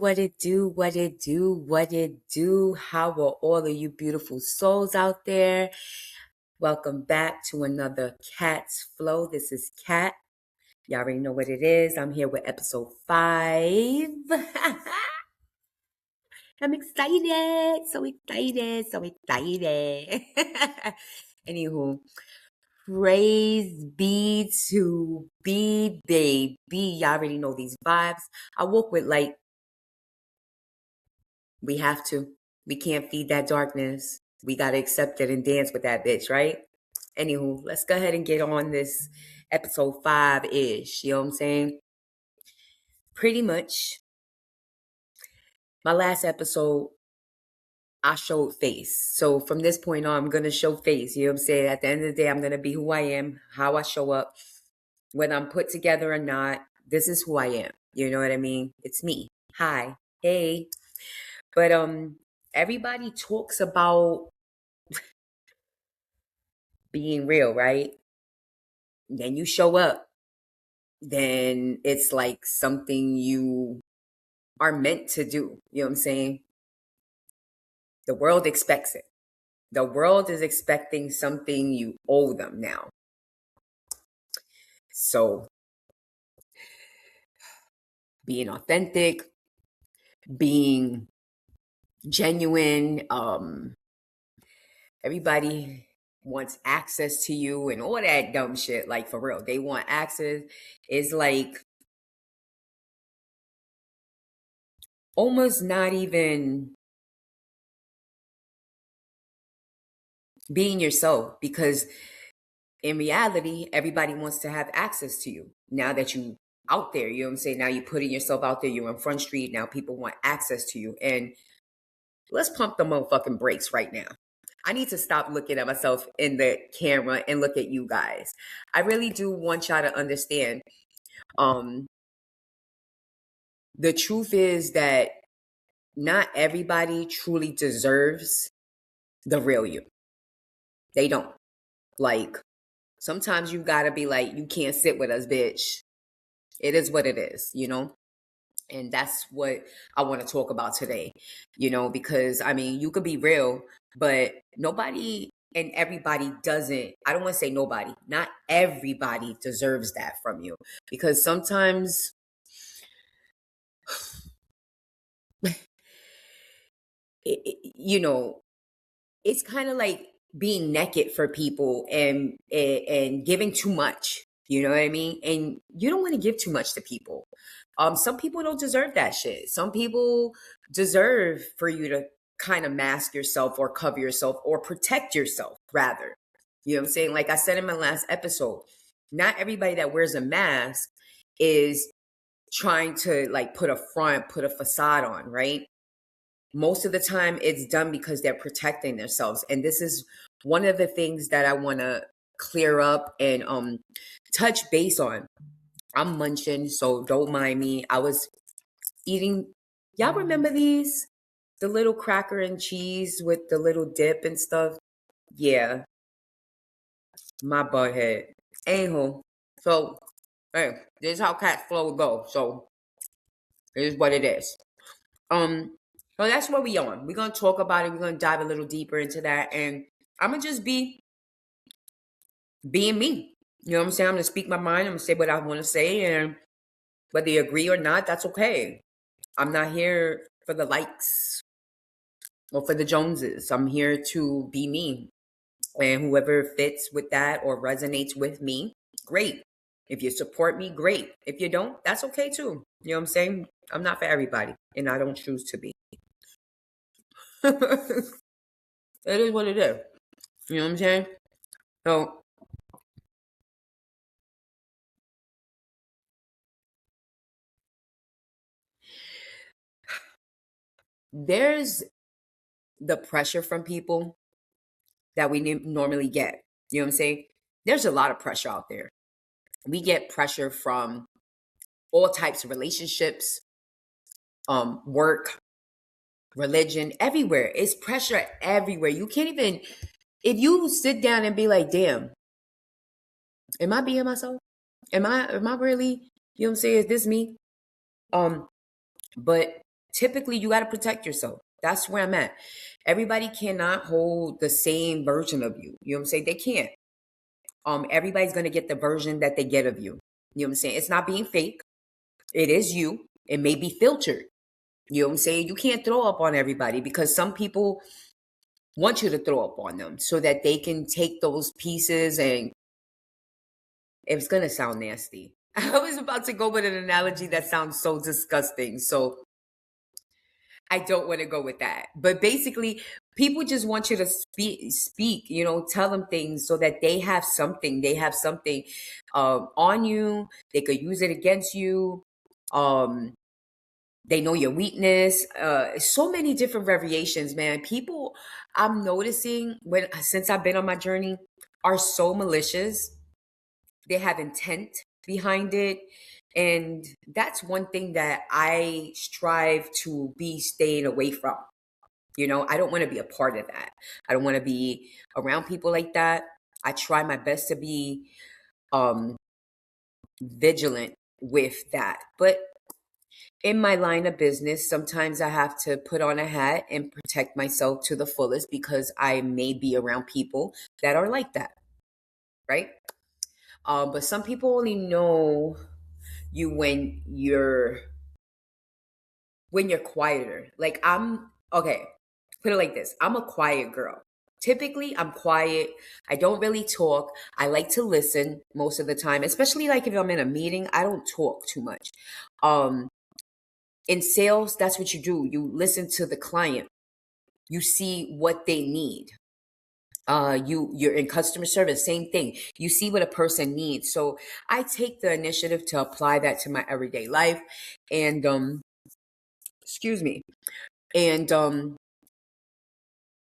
what it do, what it do, what it do. How are all of you beautiful souls out there? Welcome back to another KATZ Flow. This is Kat. Y'all already know what it is. I'm here with episode 5. I'm excited. So excited. So excited. Anywho, praise be to be baby. Y'all already know these vibes. I walk with light. We have to. We can't feed that darkness. We got to accept it and dance with that bitch, right? Anywho, let's go ahead and get on this episode 5-ish. You know what I'm saying? Pretty much, my last episode, I showed face. So from this point on, I'm going to show face. You know what I'm saying? At the end of the day, I'm going to be who I am, how I show up. Whether I'm put together or not, this is who I am. You know what I mean? It's me. Hi. Hey. But everybody talks about being real, right? Then you show up, then it's like something you are meant to do. You know what I'm saying? The world expects it. The world is expecting something you owe them now. So being authentic, being genuine, everybody wants access to you and all that dumb shit. Like, for real, they want access. It's like almost not even being yourself, because in reality, everybody wants to have access to you now that you out there. You know what I'm saying? Now you're putting yourself out there. You're on Front Street. Now people want access to you. And let's pump the motherfucking brakes right now. I need to stop looking at myself in the camera and look at you guys. I really do want y'all to understand. The truth is that not everybody truly deserves the real you. They don't. Like, sometimes you gotta be like, you can't sit with us, bitch. It is what it is, you know? And that's what I want to talk about today, you know, because I mean, you could be real, but nobody and everybody doesn't. I don't want to say nobody, not everybody deserves that from you, because sometimes you know, it's kind of like being naked for people and giving too much. You know what I mean? And you don't want to give too much to people. Some people don't deserve that shit. Some people deserve for you to kind of mask yourself or cover yourself or protect yourself, rather. You know what I'm saying? Like I said in my last episode, not everybody that wears a mask is trying to like put a front, put a facade on, right? Most of the time it's done because they're protecting themselves. And this is one of the things that I want to clear up and touch base on. I'm munching, so don't mind me. I was eating, y'all remember these? The little cracker and cheese with the little dip and stuff? Yeah, my butthead. Anywho, so, hey, this is how KATZ Flow go. So, it is what it is. So that's what we on. We're gonna talk about it. We're gonna dive a little deeper into that, and I'm gonna just be being me. You know what I'm saying? I'm gonna speak my mind. I'm gonna say what I want to say, and whether you agree or not, that's okay. I'm not here for the likes or for the Joneses. I'm here to be me, and whoever fits with that or resonates with me, great. If you support me, great. If you don't, that's okay too. You know what I'm saying? I'm not for everybody, and I don't choose to be. It is what it is. You know what I'm saying? So there's the pressure from people that we normally get. You know what I'm saying? There's a lot of pressure out there. We get pressure from all types of relationships, work, religion, everywhere. It's pressure everywhere. You can't even, if you sit down and be like, damn, am I being myself? Am I really, you know what I'm saying? Is this me? But typically you got to protect yourself. That's where I'm at. Everybody cannot hold the same version of you. You know what I'm saying? They can't. Everybody's gonna get the version that they get of you. You know what I'm saying? It's not being fake. It is you. It may be filtered. You know what I'm saying? You can't throw up on everybody because some people want you to throw up on them so that they can take those pieces, and it's gonna sound nasty. I was about to go with an analogy that sounds so disgusting. So I don't want to go with that. But basically, people just want you to speak, tell them things so that they have something. They have something on you. They could use it against you. They know your weakness. So many different variations, man. People, I'm noticing since I've been on my journey, are so malicious. They have intent behind it. And that's one thing that I strive to be staying away from. I don't want to be a part of that. I don't want to be around people like that. I try my best to be vigilant with that. But in my line of business, sometimes I have to put on a hat and protect myself to the fullest because I may be around people that are like that, right? But some people only know you when you're quieter. Like okay, put it like this. I'm a quiet girl. Typically, I'm quiet. I don't really talk. I like to listen most of the time, especially like if I'm in a meeting, I don't talk too much. In sales, that's what you do. You listen to the client. You see what they need. You're in customer service, same thing. You see what a person needs. So I take the initiative to apply that to my everyday life. And excuse me. And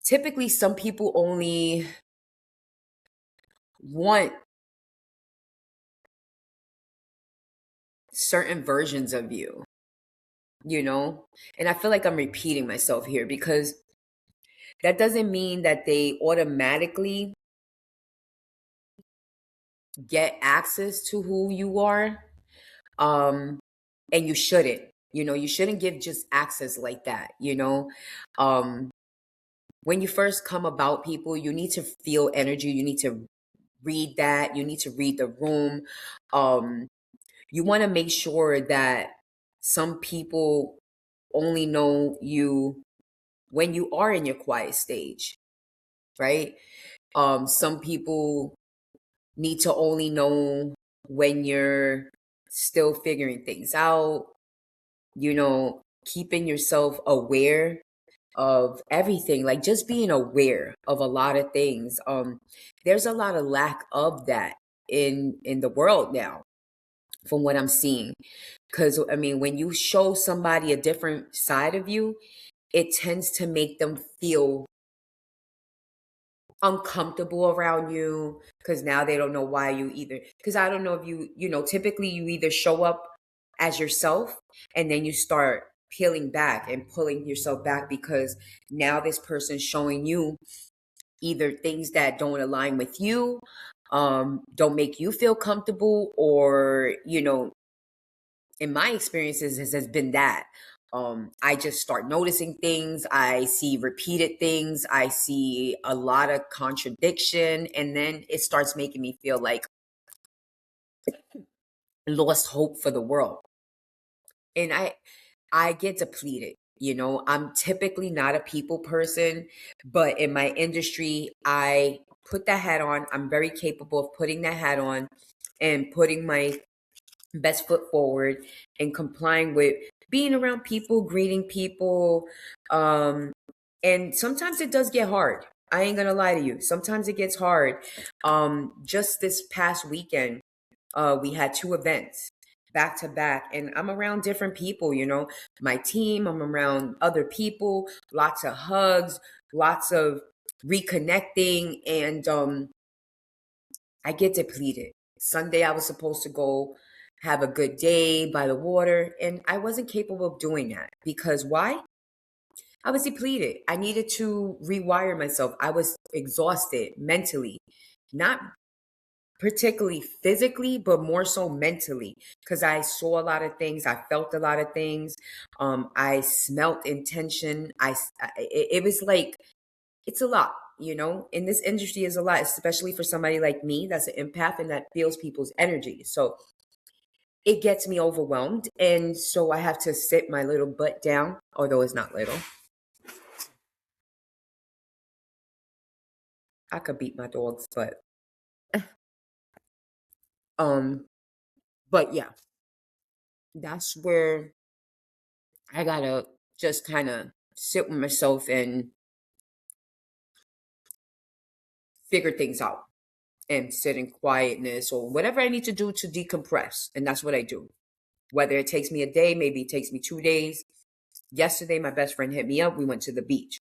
typically some people only want certain versions of you, and I feel like I'm repeating myself here because that doesn't mean that they automatically get access to who you are. And you shouldn't. You shouldn't give just access like that. um when you first come about people, you need to feel energy. You need to read that. You need to read the room. You want to make sure that some people only know you when you are in your quiet stage, right? Some people need to only know when you're still figuring things out, keeping yourself aware of everything, like just being aware of a lot of things. There's a lot of lack of that in the world now, from what I'm seeing. Because I mean, when you show somebody a different side of you, it tends to make them feel uncomfortable around you because now they don't know why you either. Because I don't know if typically you either show up as yourself and then you start peeling back and pulling yourself back because now this person's showing you either things that don't align with you, don't make you feel comfortable, or in my experiences has been that I just start noticing things. I see repeated things. I see a lot of contradiction, and then it starts making me feel like lost hope for the world. And I get depleted. I'm typically not a people person, but in my industry, I put that hat on. I'm very capable of putting that hat on and putting my best foot forward and complying with being around people, greeting people. And sometimes it does get hard. I ain't gonna lie to you. Sometimes it gets hard. Just this past weekend, we had two events back to back, and I'm around different people, my team, I'm around other people, lots of hugs, lots of reconnecting, and I get depleted. Sunday, I was supposed to go have a good day by the water, and I wasn't capable of doing that because why? I was depleted. I needed to rewire myself. I was exhausted mentally, not particularly physically, but more so mentally, because I saw a lot of things, I felt a lot of things, I smelt intention. It was like, it's a lot, in this industry is a lot, especially for somebody like me that's an empath and that feels people's energy. So it gets me overwhelmed, and so I have to sit my little butt down, although it's not little. I could beat my dogs, um but yeah, that's where I gotta just kind of sit with myself and figure things out and sit in quietness or whatever I need to do to decompress. And that's what I do. Whether it takes me a day, maybe it takes me 2 days. Yesterday, my best friend hit me up. We went to the beach.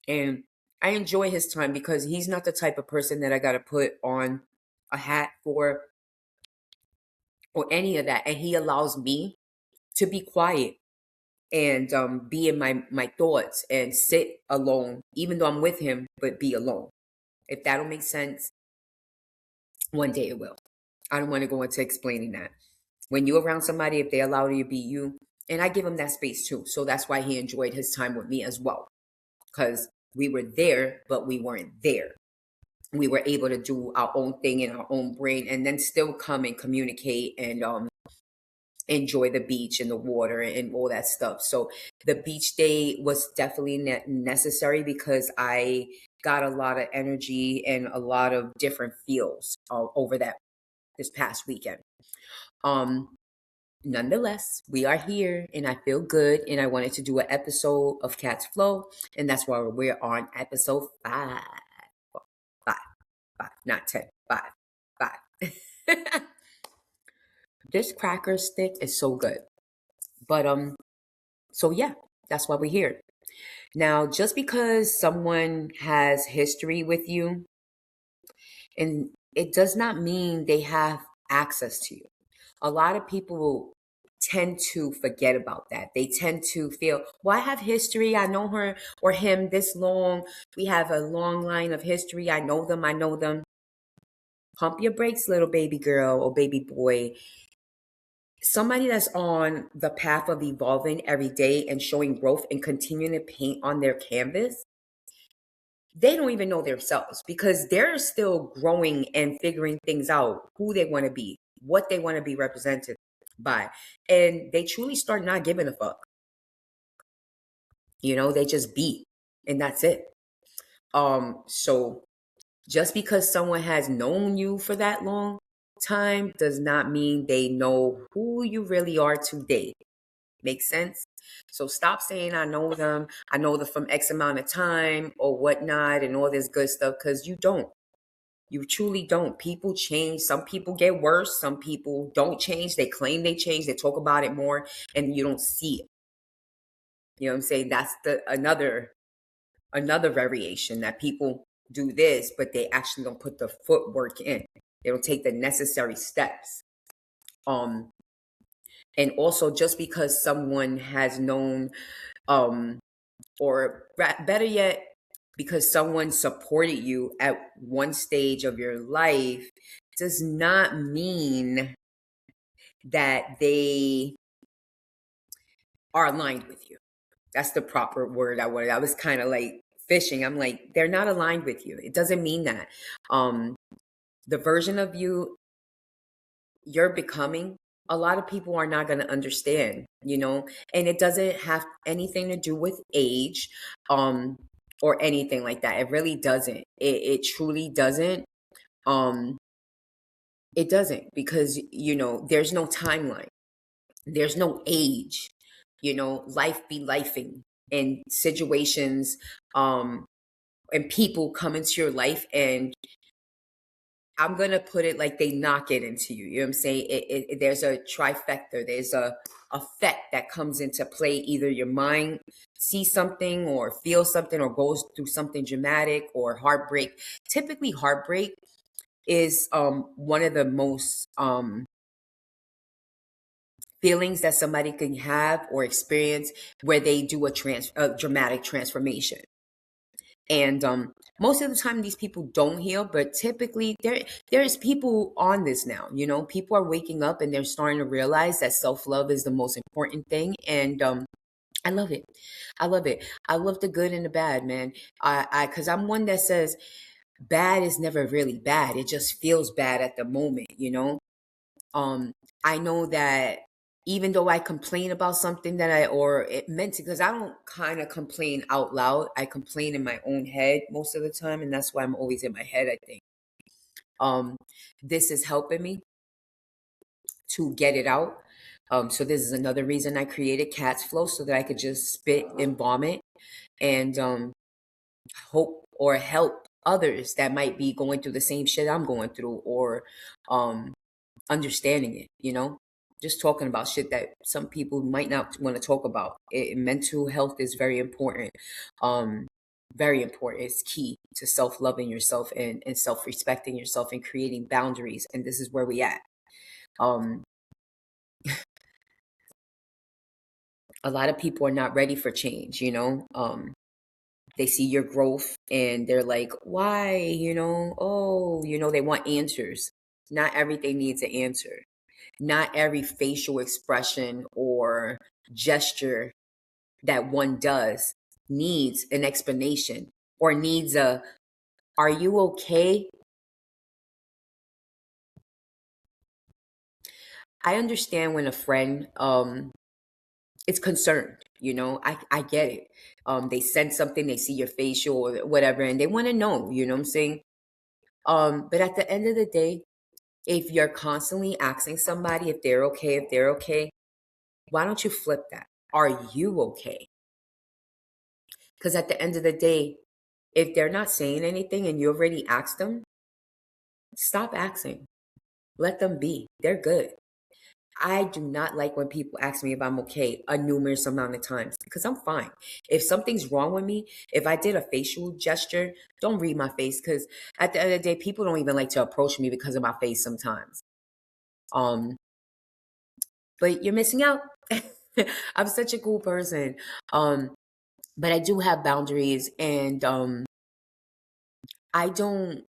And I enjoy his time because he's not the type of person that I got to put on a hat for or any of that. And he allows me to be quiet and be in my thoughts and sit alone, even though I'm with him, but be alone. If that'll make sense, one day it will. I don't want to go into explaining that. When you're around somebody, if they allow you to be you, and I give him that space too. So that's why he enjoyed his time with me as well. Because we were there, but we weren't there. We were able to do our own thing in our own brain and then still come and communicate and enjoy the beach and the water and all that stuff. So the beach day was definitely necessary because I got a lot of energy and a lot of different feels over this past weekend. Nonetheless, we are here and I feel good, and I wanted to do an episode of KATZ Flow, and that's why we're on episode 5. 5, not 10, 5, 5. This cracker stick is so good. But so yeah, that's why we're here. Now, just because someone has history with you, and it does not mean they have access to you. A lot of people tend to forget about that. They tend to feel, well, I have history. I know her or him this long. We have a long line of history. I know them. I know them. Pump your brakes, little baby girl or baby boy. Somebody that's on the path of evolving every day and showing growth and continuing to paint on their canvas, they don't even know themselves because they're still growing and figuring things out, who they want to be, what they want to be represented by. And they truly start not giving a fuck. They just be, and that's it. So just because someone has known you for that long time does not mean they know who you really are today. Makes sense? So stop saying I know them from X amount of time or whatnot and all this good stuff, because you don't. You truly don't. People change. Some people get worse. Some people don't change. They claim they change. They talk about it more and you don't see it. You know what I'm saying? That's another variation that people do this, but they actually don't put the footwork in. They don't take the necessary steps. And also, just because someone has known, or better yet, because someone supported you at one stage of your life, does not mean that they are aligned with you. That's the proper word I wanted. I was kind of like fishing. I'm like, they're not aligned with you. It doesn't mean that. The version of you you're becoming, a lot of people are not going to understand, and it doesn't have anything to do with age, or anything like that. It really doesn't. It truly doesn't. It doesn't, because, there's no timeline. There's no age, life be lifing, and situations, and people come into your life, and I'm going to put it like they knock it into you. You know what I'm saying? There's a trifecta. There's a effect that comes into play. Either your mind sees something or feels something or goes through something dramatic, or heartbreak. Typically, heartbreak is one of the most feelings that somebody can have or experience, where they do a dramatic transformation. And Most of the time these people don't heal, but typically there's people on this now. People are waking up and they're starting to realize that self-love is the most important thing. And I love it. I love it. I love the good and the bad, man. Because I'm one that says bad is never really bad. It just feels bad at the moment. um I know that even though I complain about something that or it meant to, because I don't kind of complain out loud. I complain in my own head most of the time, and that's why I'm always in my head, I think. um this is helping me to get it out. So this is another reason I created KATZ Flow, so that I could just spit and vomit, and hope or help others that might be going through the same shit I'm going through, or um understanding it. Just talking about shit that some people might not want to talk about. Mental health is very important. um very important. It's key to self-loving yourself, and self-respecting yourself, and creating boundaries, and this is where we at. um a lot of people are not ready for change. They see your growth and they're like, why? Oh, they want answers. Not everything needs an answer. Not every facial expression or gesture that one does needs an explanation, or needs a, are you okay? I understand when a friend is concerned. I get it. They sense something, they see your facial or whatever, and they want to know, what I'm saying? But at the end of the day, if you're constantly asking somebody if they're okay, why don't you flip that? Are you okay? Because at the end of the day, if they're not saying anything and you already asked them, stop asking. Let them be. They're good. I do not like when people ask me if I'm okay a numerous amount of times, because I'm fine. If something's wrong with me, if I did a facial gesture, don't read my face, because at the end of the day, people don't even like to approach me because of my face sometimes. Um, but you're missing out. I'm such a cool person. Um, but I do have boundaries, and I don't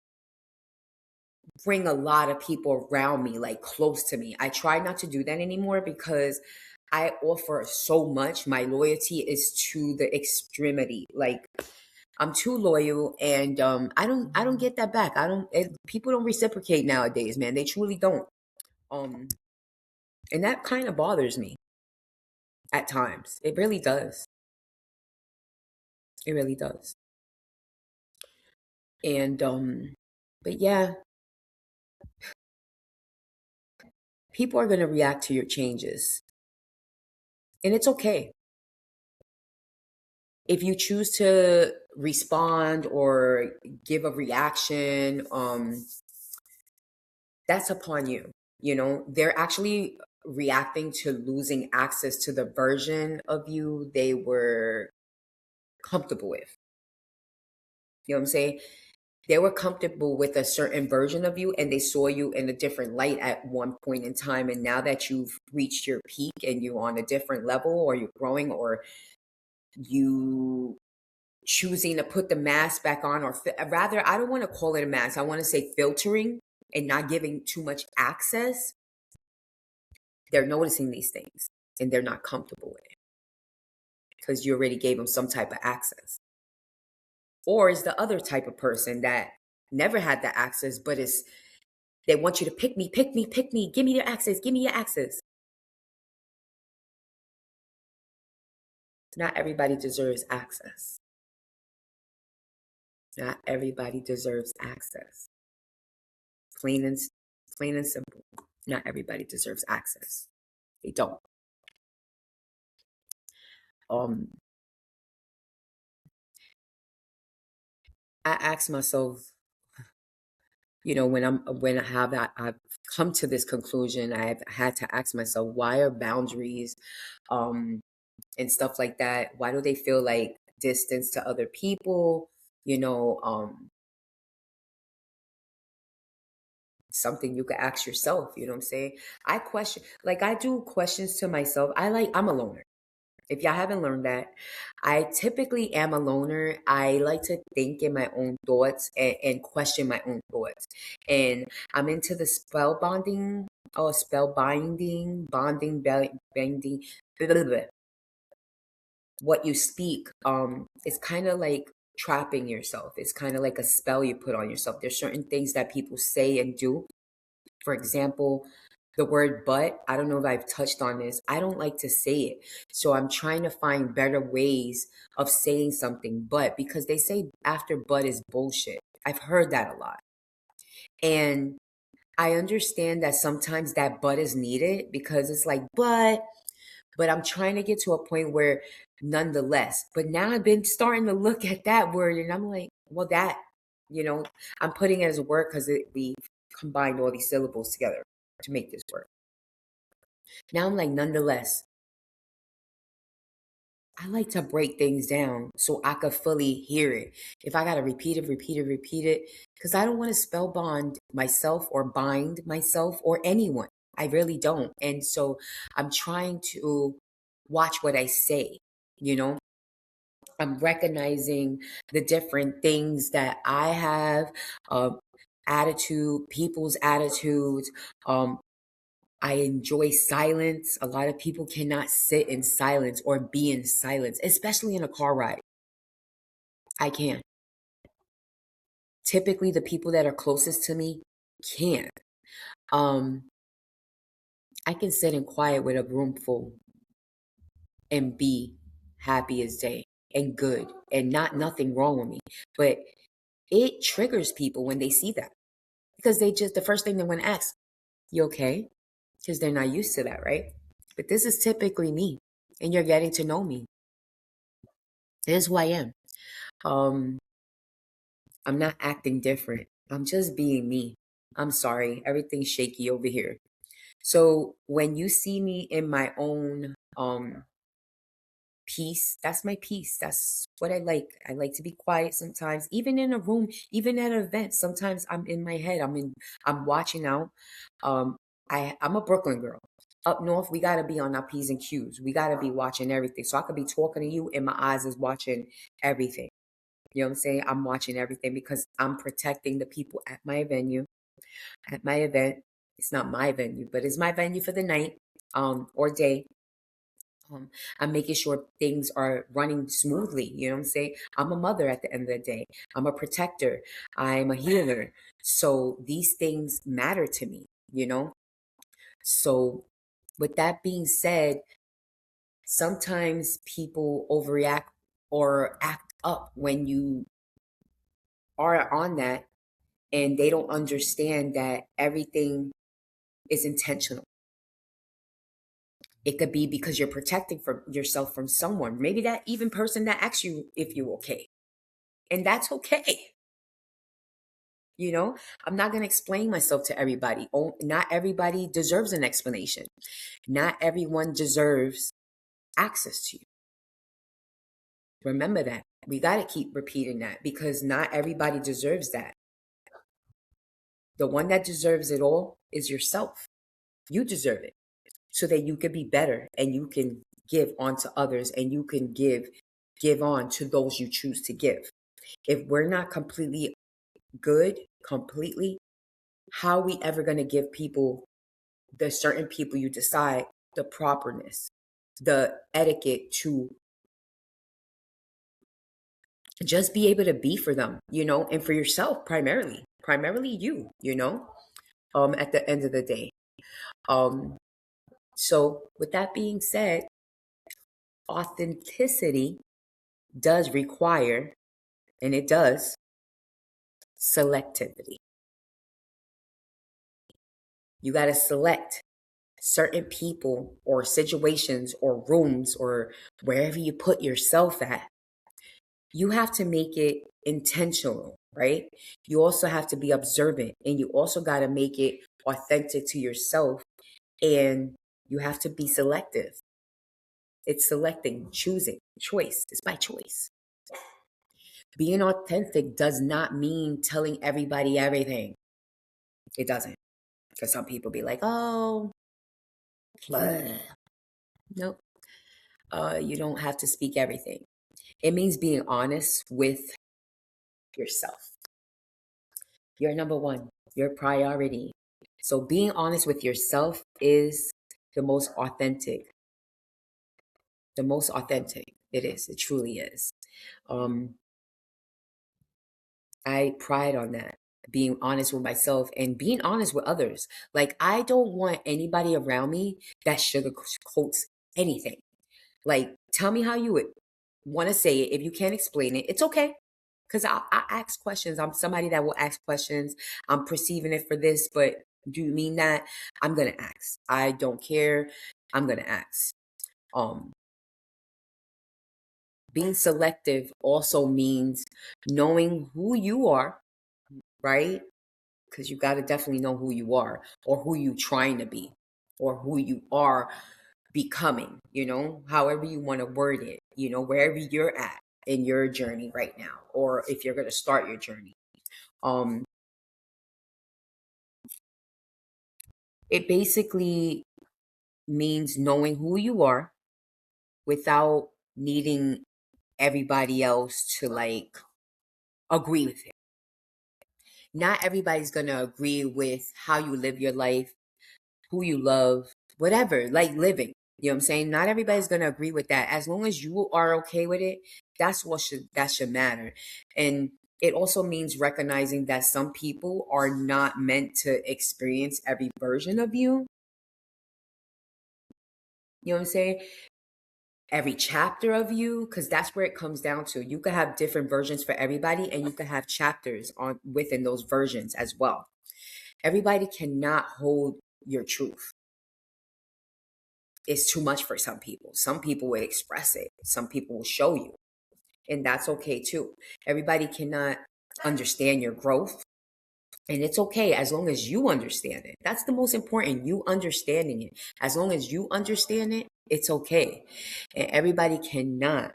bring a lot of people around me, like close to me. I try not to do that anymore, because I offer so much. My loyalty is to the extremity. Like, I'm too loyal, and I don't get that back. People don't reciprocate nowadays, man. They truly don't. Um and that kind of bothers me at times. It really does. It really does. And but yeah, people are going to react to your changes, and it's okay. If you choose to respond or give a reaction, that's upon you. They're actually reacting to losing access to the version of you they were comfortable with. You know what I'm saying? They were comfortable with a certain version of you, and they saw you in a different light at one point in time. And now that you've reached your peak and you're on a different level, or you're growing, or you choosing to put the mask back on, or rather, I don't want to call it a mask. I want to say filtering, and not giving too much access. They're noticing these things, and they're not comfortable with it, because you already gave them some type of access. Or is the other type of person that never had the access, but they want you to pick me, pick me, pick me, give me your access, give me your access. Not everybody deserves access. Not everybody deserves access. Plain and plain and simple. Not everybody deserves access. They don't. Um, I ask myself, when I've come to this conclusion, I've had to ask myself, why are boundaries, um, and stuff like that? Why do they feel like distance to other people? You know, something you could ask yourself. You know what I'm saying? I question, like, I do questions to myself. I'm a loner. If y'all haven't learned that, I typically am a loner. I like to think in my own thoughts and question my own thoughts. And I'm into the spell bonding, or spell binding, binding, blah, blah, blah. What you speak, it's kind of like trapping yourself. It's kind of like a spell you put on yourself. There's certain things that people say and do. For example, the word but, I don't know if I've touched on this. I don't like to say it. So I'm trying to find better ways of saying something but, because they say after but is bullshit. I've heard that a lot. And I understand that sometimes that but is needed, because it's like, but I'm trying to get to a point where nonetheless. But now I've been starting to look at that word and I'm like, well, that, you know, I'm putting it as a word because we combined all these syllables together to make this word. Now I'm like, nonetheless, I like to break things down so I could fully hear it. If I got to repeat it, because I don't want to spell bond myself or bind myself or anyone. I really don't. And so I'm trying to watch what I say, you know? I'm recognizing the different things that I have, attitude, people's attitudes. Um, I enjoy silence. A lot of people cannot sit in silence or be in silence, especially in a car ride. I can. Typically, the people that are closest to me can't. Um, I can sit in quiet with a room full and be happy as day and good and not nothing wrong with me. But it triggers people when they see that, because they just, the first thing they want to ask, you okay? Because they're not used to that, right? But this is typically me, and you're getting to know me. This is who I am. Um, I'm not acting different. I'm just being me. I'm sorry. Everything's shaky over here. So when you see me in my own peace, that's my peace. That's what I like. I like to be quiet sometimes, even in a room, even at an event. Sometimes I'm in my head. I'm watching out. Um I'm a Brooklyn girl. Up north, we gotta be on our P's and Q's. We gotta be watching everything. So I could be talking to you and my eyes is watching everything. You know what I'm saying? I'm watching everything because I'm protecting the people at my venue, at my event. It's not my venue, but it's my venue for the night, or day. Um, I'm making sure things are running smoothly. You know what I'm saying? I'm a mother at the end of the day. I'm a protector. I'm a healer. So these things matter to me, you know? So with that being said, sometimes people overreact or act up when you are on that, and they don't understand that everything is intentional. It could be because you're protecting from yourself from someone, maybe that even person that asks you if you're okay. And that's okay. You know, I'm not going to explain myself to everybody. Oh, not everybody deserves an explanation. Not everyone deserves access to you. Remember that. We got to keep repeating that, because not everybody deserves that. The one that deserves it all is yourself. You deserve it, so that you can be better and you can give on to others, and you can give on to those you choose to give. If we're not completely good, completely, how are we ever going to give people, the certain people you decide, the properness, the etiquette to just be able to be for them, you know, and for yourself primarily you, you know, at the end of the day. Um, so with that being said, authenticity does require, and it does, selectivity. You got to select certain people or situations or rooms or wherever you put yourself at. You have to make it intentional, right? You also have to be observant, and you also got to make it authentic to yourself, and you have to be selective. It's selecting, choosing, choice. It's by choice. Being authentic does not mean telling everybody everything. It doesn't. Because some people be like, oh, blah. Nope. You don't have to speak everything. It means being honest with yourself. You're number one, your priority. So being honest with yourself is the most authentic. The most authentic. It is. It truly is. Um, I pride on that. Being honest with myself and being honest with others. Like, I don't want anybody around me that sugarcoats anything. Like, tell me how you would want to say it. If you can't explain it, it's okay. Because I ask questions. I'm somebody that will ask questions. I'm perceiving it for this, but do you mean that? I'm going to ask. I don't care. I'm going to ask. Um, Being selective also means knowing who you are, right? Because you got to definitely know who you are or who you trying to be or who you are becoming, however you want to word it, wherever you're at in your journey right now, or if you're going to start your journey. It basically means knowing who you are without needing everybody else to like agree with it. Not everybody's going to agree with how you live your life, who you love, whatever, like living. You know what I'm saying? Not everybody's going to agree with that. As long as you are okay with it, that should matter. And it also means recognizing that some people are not meant to experience every version of you. You know what I'm saying? Every chapter of you, because that's where it comes down to. You could have different versions for everybody, and you could have chapters on within those versions as well. Everybody cannot hold your truth. It's too much for some people. Some people will express it. Some people will show you. And that's okay too. Everybody cannot understand your growth. And it's okay as long as you understand it. That's the most important, you understanding it. As long as you understand it, it's okay. And everybody cannot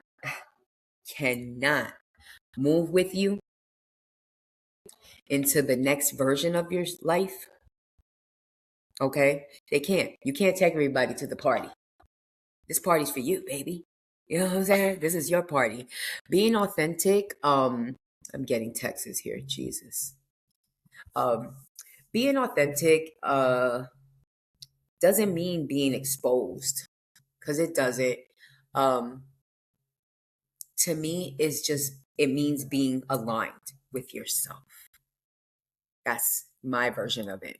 move with you into the next version of your life. Okay? They can't. You can't take everybody to the party. This party's for you, baby. You know what I'm saying? This is your party. Being authentic, I'm getting texts here, Jesus. Being authentic doesn't mean being exposed, because it doesn't. Um, to me, it means being aligned with yourself. That's my version of it.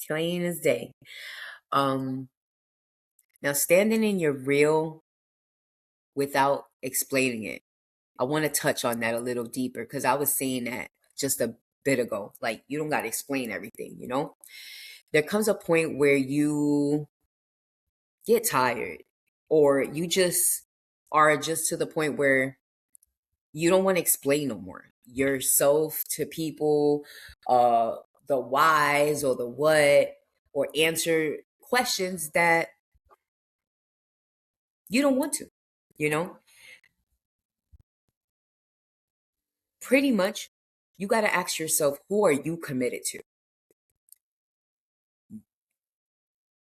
Plain as day. Now, standing in your real without explaining it. I want to touch on that a little deeper because I was saying that just a bit ago. Like, you don't got to explain everything, There comes a point where you get tired or you just are just to the point where you don't want to explain no more yourself to people, the whys or the what, or answer questions that you don't want to, you know? Pretty much, you got to ask yourself, who are you committed to?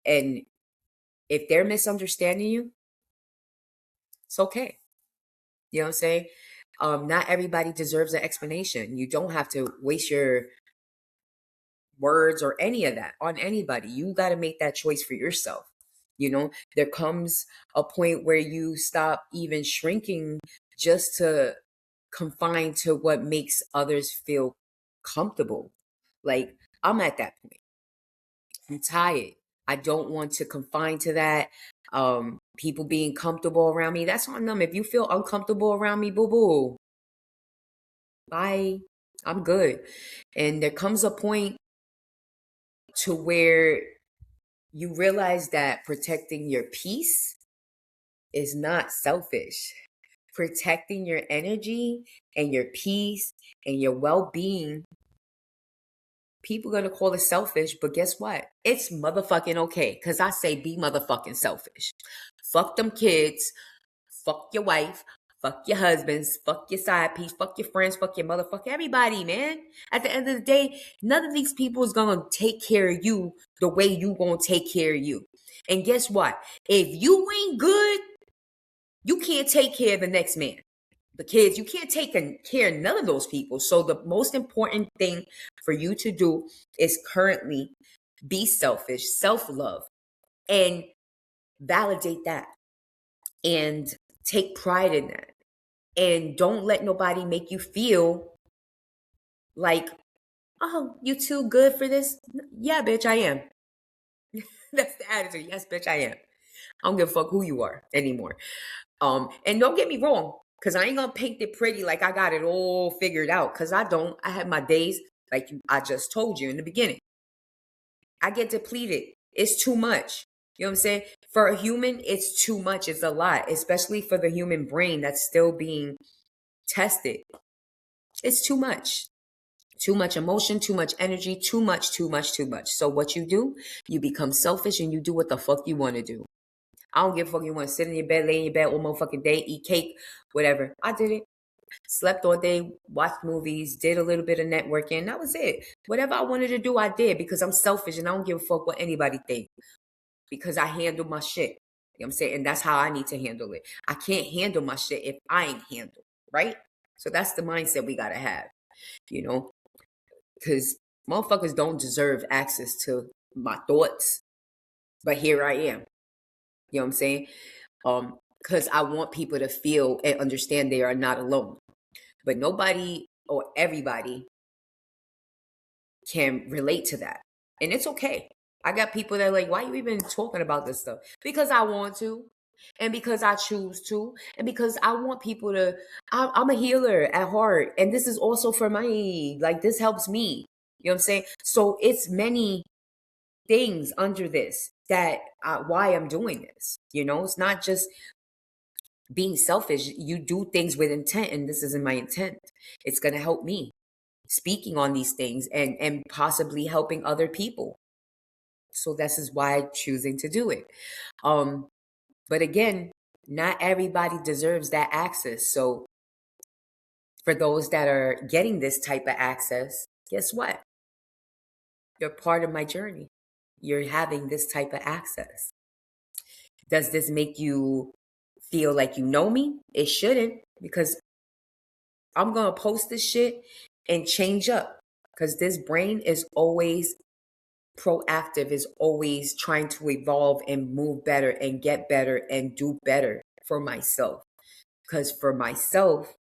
And if they're misunderstanding you, it's okay. You know what I'm saying? Not everybody deserves an explanation. You don't have to waste your words or any of that on anybody. You got to make that choice for yourself. There comes a point where you stop even shrinking just to confine to what makes others feel comfortable. Like, I'm at that point. I'm tired. I don't want to confine to that. People being comfortable around me, that's on them. If you feel uncomfortable around me, boo boo, bye. I'm good. And there comes a point to where you realize that protecting your peace is not selfish. Protecting your energy and your peace and your well-being, people gonna call it selfish, but guess what? It's motherfucking okay. Because I say be motherfucking selfish. Fuck them kids. Fuck your wife. Fuck your husbands. Fuck your side piece. Fuck your friends. Fuck your motherfucker. Everybody, man. At the end of the day, none of these people is gonna take care of you the way you gonna take care of you. And guess what? If you ain't good, you can't take care of the next man. The kids, you can't take care of none of those people. So the most important thing for you to do is currently be selfish, self-love, and validate that and take pride in that. And don't let nobody make you feel like, oh, you too good for this. Yeah, bitch, I am. That's the attitude. Yes, bitch, I am. I don't give a fuck who you are anymore. And don't get me wrong, because I ain't gonna paint it pretty like I got it all figured out. Because I don't. I have my days, like I just told you in the beginning. I get depleted. It's too much. You know what I'm saying? For a human, it's too much. It's a lot, especially for the human brain that's still being tested. It's too much. Too much emotion, too much energy, too much, too much, too much. So what you do, you become selfish and you do what the fuck you want to do. I don't give a fuck. You want to sit in your bed, lay in your bed all motherfucking day, eat cake, whatever. I did it. Slept all day, watched movies, did a little bit of networking. That was it. Whatever I wanted to do, I did because I'm selfish and I don't give a fuck what anybody thinks because I handle my shit. You know what I'm saying? And that's how I need to handle it. I can't handle my shit if I ain't handled, right? So that's the mindset we got to have, you know, because motherfuckers don't deserve access to my thoughts. But here I am. You know what I'm saying? Because I want people to feel and understand they are not alone. But nobody or everybody can relate to that. And it's okay. I got people that are like, why are you even talking about this stuff? Because I want to. And because I choose to. And because I want people to, I'm a healer at heart. And this is also for me. Like, this helps me. You know what I'm saying? So it's many things under this that why I'm doing this. You know, it's not just being selfish. You do things with intent, and this isn't my intent. It's going to help me speaking on these things and possibly helping other people. So this is why I'm choosing to do it. But again, not everybody deserves that access. So for those that are getting this type of access, guess what? You're part of my journey. You're having this type of access. Does this make you feel like you know me? It shouldn't, because I'm going to post this shit and change up, because this brain is always proactive, is always trying to evolve and move better and get better and do better for myself. Because for myself,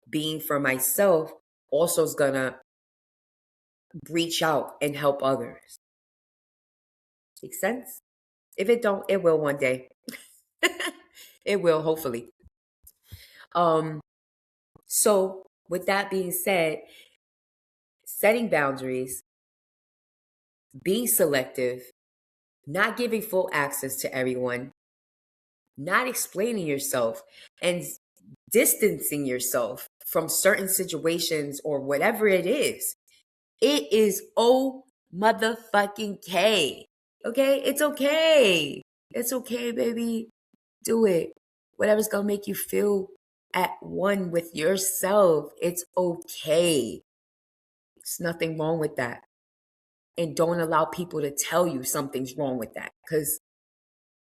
being for myself also is going to reach out and help others. Make sense? If it don't, it will one day. It will, hopefully. So with that being said, setting boundaries, being selective, not giving full access to everyone, not explaining yourself, and distancing yourself from certain situations or whatever it is. It is oh motherfucking K. Okay? It's okay. It's okay, baby. Do it. Whatever's gonna make you feel at one with yourself. It's okay. There's nothing wrong with that. And don't allow people to tell you something's wrong with that, because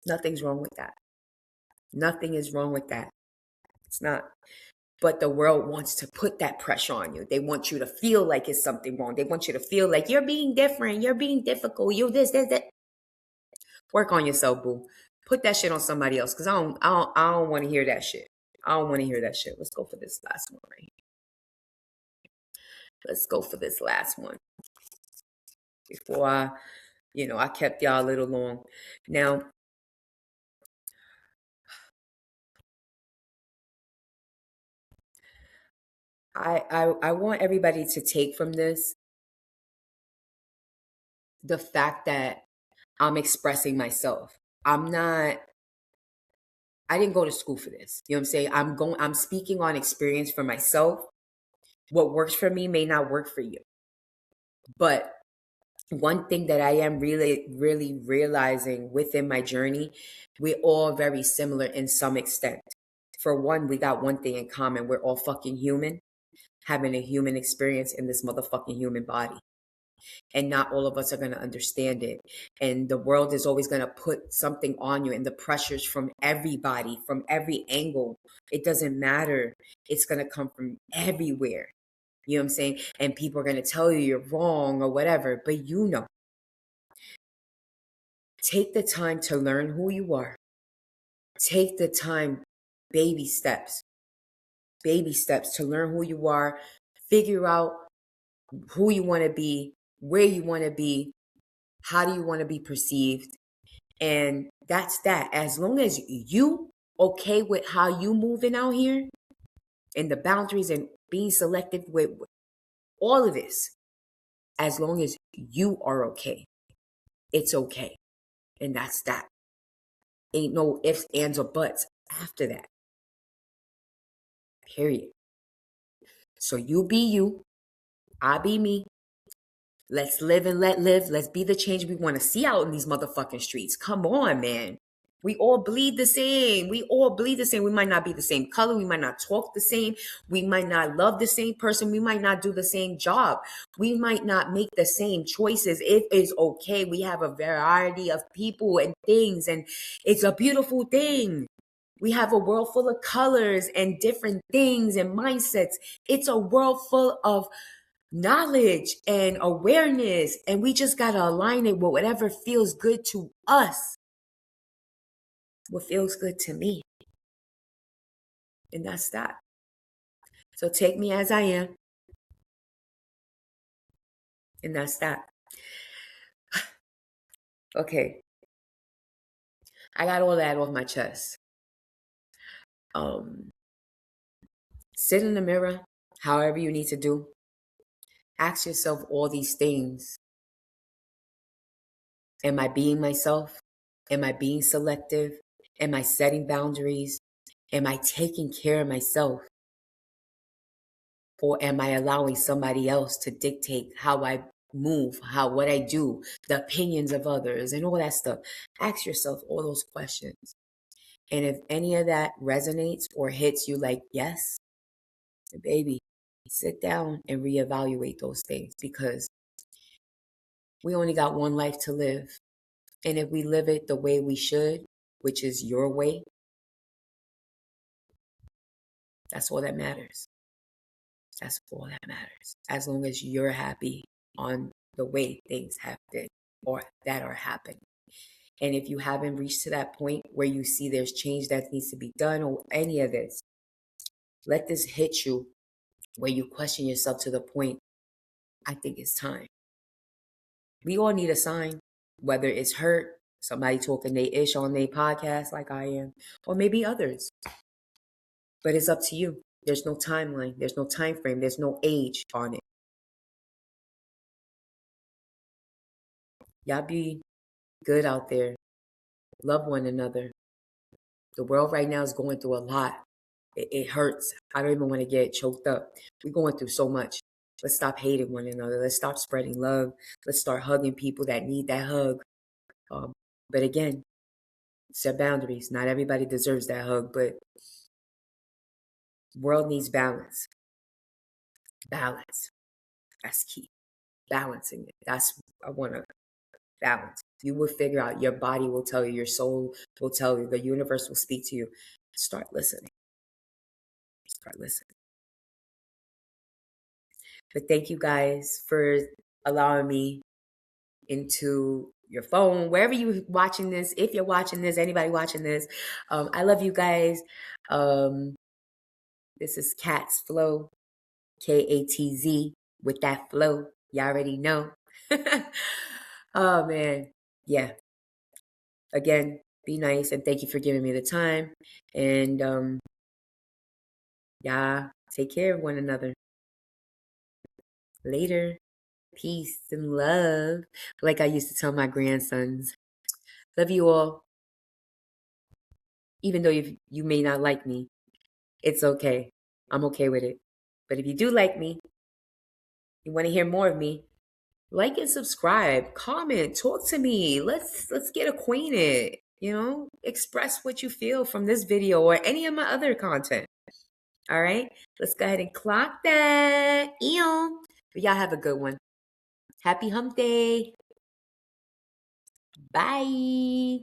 nothing's wrong with that. Nothing is wrong with that. It's not. But the world wants to put that pressure on you. They want you to feel like it's something wrong. They want you to feel like you're being different. You're being difficult. You this, that. Work on yourself, boo. Put that shit on somebody else, because I don't want to hear that shit. I don't want to hear that shit. Let's go for this last one right here. Let's go for this last one before I kept y'all a little long. Now, I want everybody to take from this the fact that I'm expressing myself. I didn't go to school for this. You know what I'm saying? I'm speaking on experience for myself. What works for me may not work for you. But one thing that I am really, really realizing within my journey, we're all very similar in some extent. For one, we got one thing in common. We're all fucking human, having a human experience in this motherfucking human body. And not all of us are going to understand it. And the world is always going to put something on you, and the pressures from everybody, from every angle. It doesn't matter. It's going to come from everywhere. You know what I'm saying? And people are going to tell you you're wrong or whatever, but you know. Take the time to learn who you are. Take the time, baby steps to learn who you are, figure out who you want to be, where you want to be, how do you want to be perceived. And that's that. As long as you okay with how you moving out here and the boundaries and being selective with all of this, as long as you are okay, it's okay. And that's that. Ain't no ifs, ands, or buts after that. Period. So you be you, I be me. Let's live and let live. Let's be the change we want to see out in these motherfucking streets. Come on, man. We all bleed the same. We all bleed the same. We might not be the same color. We might not talk the same. We might not love the same person. We might not do the same job. We might not make the same choices. It is okay. We have a variety of people and things, and it's a beautiful thing. We have a world full of colors and different things and mindsets. It's a world full of knowledge and awareness, and we just got to align it with whatever feels good to us, what feels good to me. And that's that. So take me as I am, and that's that. Okay, I got all that off my chest. Sit in the mirror, however you need to do. Ask yourself all these things. Am I being myself? Am I being selective? Am I setting boundaries? Am I taking care of myself? Or am I allowing somebody else to dictate how I move, what I do, the opinions of others, and all that stuff? Ask yourself all those questions. And if any of that resonates or hits you like, yes, baby, sit down and reevaluate those things, because we only got one life to live. And if we live it the way we should, which is your way, that's all that matters. That's all that matters. As long as you're happy on the way things have been or that are happening. And if you haven't reached to that point where you see there's change that needs to be done or any of this, let this hit you where you question yourself to the point, I think it's time. We all need a sign, whether it's hurt, somebody talking they ish on their podcast like I am, or maybe others. But it's up to you. There's no timeline. There's no time frame. There's no age on it. Y'all be good out there. Love one another. The world right now is going through a lot. It hurts. I don't even want to get choked up. We're going through so much. Let's stop hating one another. Let's stop spreading love. Let's start hugging people that need that hug. But again, set boundaries. Not everybody deserves that hug, but the world needs balance. Balance. That's key. Balancing it. I want to balance. You will figure out, your body will tell you, your soul will tell you, the universe will speak to you. Start listening. Start listening. But thank you guys for allowing me into your phone, wherever you're watching this. If you're watching this, anybody watching this, I love you guys. This is KATZ Flow, KATZ, with that flow. Y'all already know. Oh, man. Yeah. Again, be nice, and thank you for giving me the time. And y'all take care of one another. Later. Peace and love. Like I used to tell my grandsons. Love you all. Even though you may not like me, it's okay. I'm okay with it. But if you do like me, you want to hear more of me, like and subscribe, comment, talk to me. Let's get acquainted. Express what you feel from this video or any of my other content. All right, let's go ahead and clock that. But y'all have a good one. Happy hump day. Bye.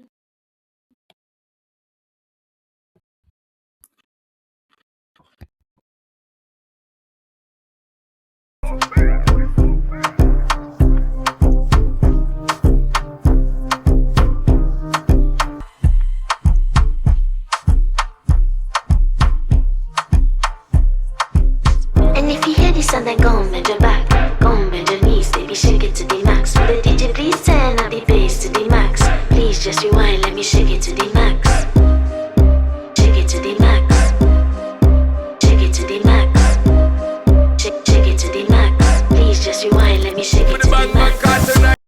And if you hear this sound, then go and bend your back, go and bend your knees, baby, shake it to the max. Will the DJ please turn up the bass to the max? Please just rewind, let me shake it to the max.